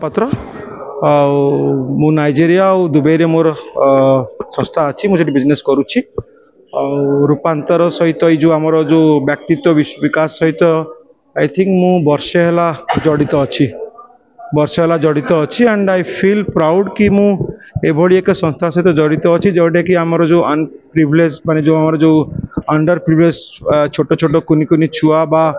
पात्र मु नाइजेरिया और दुबई रे मोर संस्था अच्छी मुझे बिजनेस करुच्ची रूपांतर सहित जो आमर जो व्यक्तित्व विकास सहित आई थिंक मु वर्षे है जड़ित अच्छी वर्ष है जड़ित अच्छी एंड आई फील प्राउड कि मु एभली एक संस्था सहित जड़ित अच्छी जोटा कि आमर जो अनप्रिविलेज माने जो आमर जो अंडर प्रिविलेज छोट छोट कुनि कुनि छुआ बा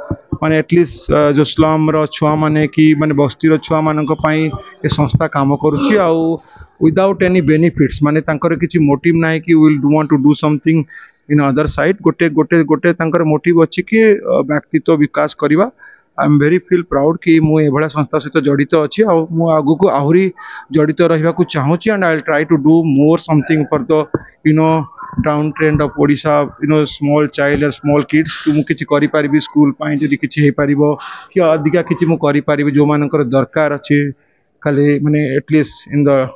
माने एटलिस्ट जो स्लम रो छुआ माने कि माने बस्ती रो छुआ मानक पई ए संस्था काम करुच्ची आउ विदाउट एनी बेनिफिट्स माने तांकर किछि मोटिव नाही कि will do want to do something in other side गोटे गोटे गोटे तांकर मोटिव अछि कि व्यक्तित्व विकास करबा आई एम वेरी फील प्राउड कि मु एभला संस्था सहित जड़ित अच्छी मु आगु को आहुरी जड़ित रहा चाहूँगी and I will try to do more something for the town trend of Odisha small child and small kids मु किछि करि पारिबी स्कूल पाई जदि किछि हे पारिबो कि अधिका किछि मु करि पारिबी जो मानकर दरकार अछि खाली माने एटलिस्ट इन द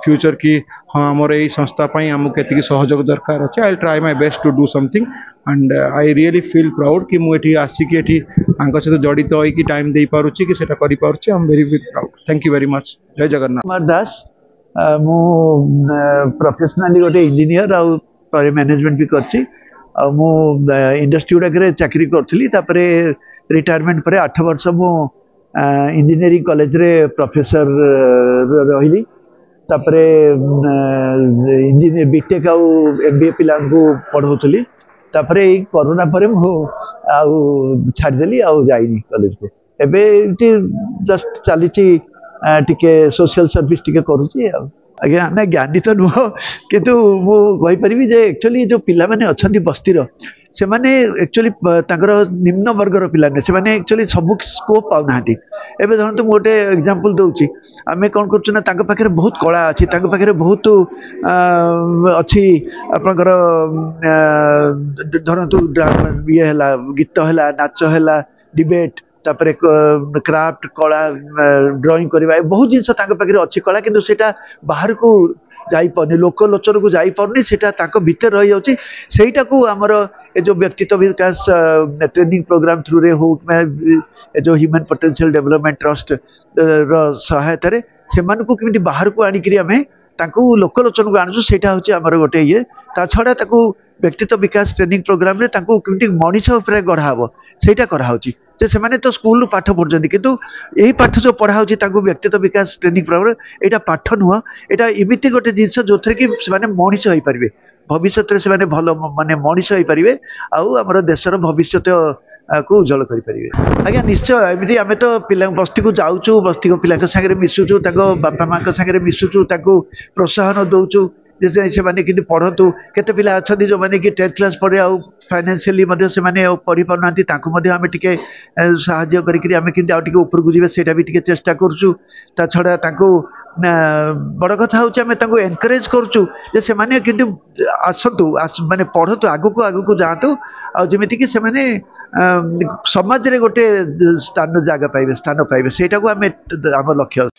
फ्यूचर की हाँ आमर यही संस्था पाई आमको केतिकी सहयोग दरकार अच्छे I will try my best to do something and I really feel proud कि मुझे आसिकी सहित जड़ित होगी टाइम दे पारुछि कि सेटा करि पारुछि I am very proud thank you very much जय जगन्नाथ कुमार दास मु प्रोफेशनली गोटे इंजीनियर आउ मैनेजमेंट भी करछि मु इंडस्ट्री गुड़ाक चाकरी करी रिटायरमेंट पर 8 वर्ष मु इंजीनियरिंग कॉलेज रे प्रोफेसर रही तापरे इंजीनियर बीटेक आउ एमबीए पिला पढ़ाऊली तापरे कोरोना पर मु छाड़देली आउ जाइनी कॉलेज को एबे जस्ट चली टिके सोशल सर्विस टिके करूची आज्ञा ना ज्ञानी तो नुह किंतु मु कहि परिबी जे एक्चुअली जो पिला माने अछंती बस्तीर से माने एक्चुअली तांकर निम्न वर्गर पिला ने से माने एक्चुअली सब स्कोप पाउ नाहंती एबे धरंतु मु गोटे एग्जांपल दउची आमे कोन करछु ना तांक पाखरे बहुत कला अछि तांक पाखरे बहुत अछि आपनकर धरंतु ये हला गीत हला नाच हला डिबेट तापरे क्राफ्ट कला ड्राइंग करबा बहुत जिंस तांक पाखरे अछि कला किंतु सेटा बाहर को जाई परनी लोक लोचन को जाई परनी सेटा तांको भीतर रही जाउची सेटा को हमर ए जो व्यक्तित्व विकास ट्रेनिंग प्रोग्राम थ्रू रे हो ए जो ह्यूमन पोटेंशियल डेवलपमेंट ट्रस्ट रो सहायता रे से मान को किमिति बाहर को आनी करी हमें तांको लोक लोचन को आनजु सेटा होची हमर गोटे ये ता छडा ताको व्यक्तित्व विकास ट्रेनिंग प्रोग्राम रे तांको किमिति मनीष ऊपर गढ़ाबो सेटा करा होची जे से माने तो स्कूल पाठ पढ़जंती किंतु एही पाठ जो पढ़ा होची तांको व्यक्तित्व विकास ट्रेनिंग प्रोग्राम एटा पाठ नुह एटा इमिति गोटे जिंस जोथरे कि से माने मनीष होई परिबे भविष्य रे से माने भलो माने मनीष होई परिबे आउ हमर देशर भविष्य को उज्जवल करि परिबे आज्ञा निश्चय एमिति आमे तो पिला बस्ती को जाउचू बस्ती को पिला के संगे मिसुचू ताको बापा मां के संगे मिसुचू ताको प्रोत्साहन दउचू जैसे से माने कि पढ़तु केते पिला अछथि जो माने कि 10th क्लास पढ़े आ फाइनेंशियली मध्ये से माने पढ़ी पारनांती ताको मध्ये आमे टिके सहाय्य करी कि आमे किंतु आ टिके ऊपर को जिवे सेटा भी टिके चेष्टा करछु ता छडा ताको बड़ कथा होचे आमे ताको एनकरेज करछु जे से माने किंतु आसंतु माने पढ़तु आगु को जातु आ जेमिति कि से माने समाज रे गोटे स्थान जागा पाइबे सेटा को आमे हम लक्ष्य